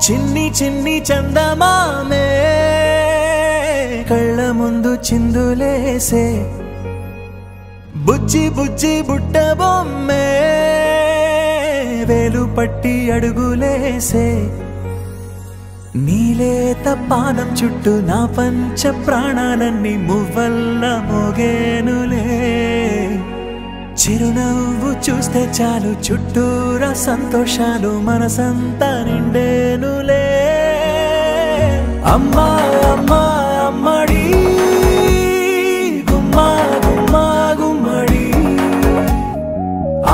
చిన్ని చిన్ని చందమామే కళ్ళ ముందు చిందులేసే బుజ్జి బుజ్జి బుట్ట బొమ్మే వేలు పట్టి అడుగులేసే నీలేత పానం చుట్టూ నా పంచ ప్రాణాలన్నీ మువ్వల్ల మోగేనులే చిరునవ్వు చూస్తే చాలు చుట్టూరా సంతోషాలు మనసంతా నిండేనులే అమ్మా అమ్మా అమ్మడి గుమ్మా గుమ్మా గుమ్మడి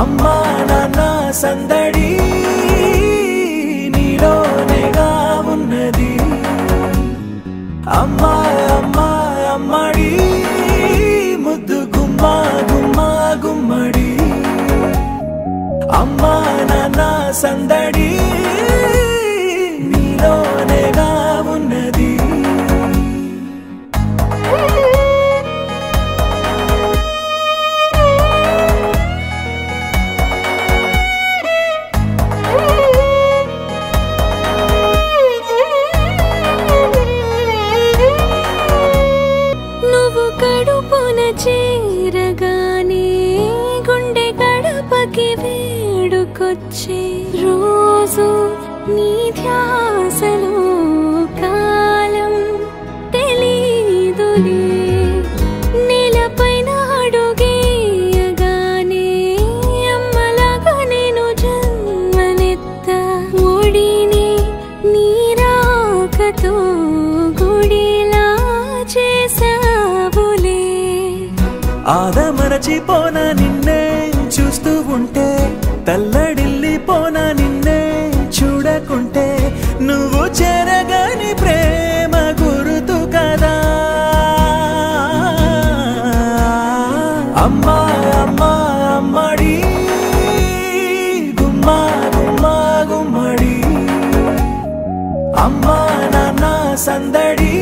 అమ్మా నాన్న సందడి నీలోనేగా ఉన్నది అమ్మా అమ్మా అమ్మడి ముద్దు గుమ్మా గుమ్మా గుమ్మడి అమ్మా నాన్న సందడి నీలోనేగా ఉన్నది నువ్వు కడుపున చేరగానే గుండె గడపకి వేడుకొచ్చే రోజు నీ ధ్యాసలో కాలం తెలీదులే నేలపైన అడుగేయగానే అమ్మలాగా నేను జన్మనెత్త ఒడిని నీ రాకతో గుడిలా చేసావులే ఆదమరచిపోన నిన్నే చూస్తూ ఉంటే తల్లడిల్లిపోన నిన్నే చూడకుంటే నువ్వు చెరగని ప్రేమ గురుతు కదా అమ్మా అమ్మా అమ్మడి గుమ్మా గుమ్మా గుమ్మడి అమ్మా నాన్న సందడి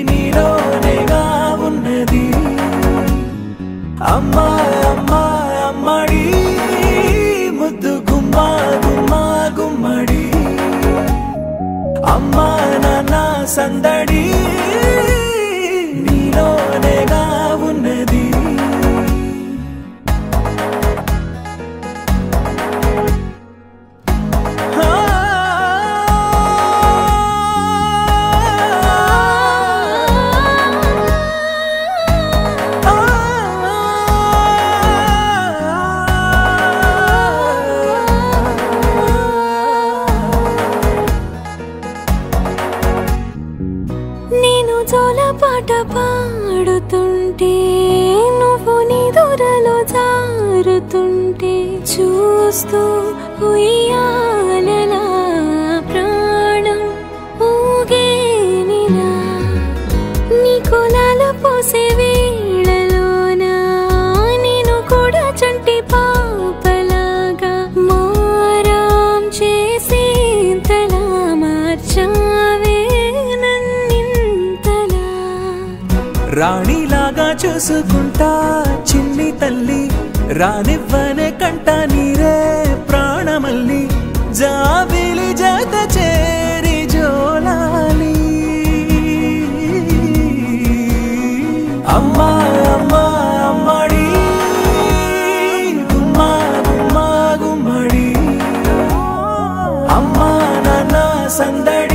నీలోనేగా ఉన్నది అమ్మా అమ్మా అమ్మడి ముద్దు గుమ్మా గుమ్మా గుమ్మడి అమ్మా నాన్న సందడి నీలోనేగా ఉన్నది నేను జోలపాట పాడుతుంటే నువ్వు నిదురలో జారుతుంటే చూస్తూ ఉయ్యాలలా ప్రాణం ఊగేనిలా నీ కులాల పోసే వేళలోన నేను కూడా చంటి పాపలాగా మారాం చేసేంతలా మార్చావే రాణిలాగా చూసుకుంటా చిన్ని తల్లి రానివ్వనే కంట నీరే ప్రాణమల్లి జాబిలి జత చేరి జోలాలి అమ్మా అమ్మా అమ్మడి గుమ్మా గుమ్మా గుమ్మడి అమ్మా నాన్న సందడి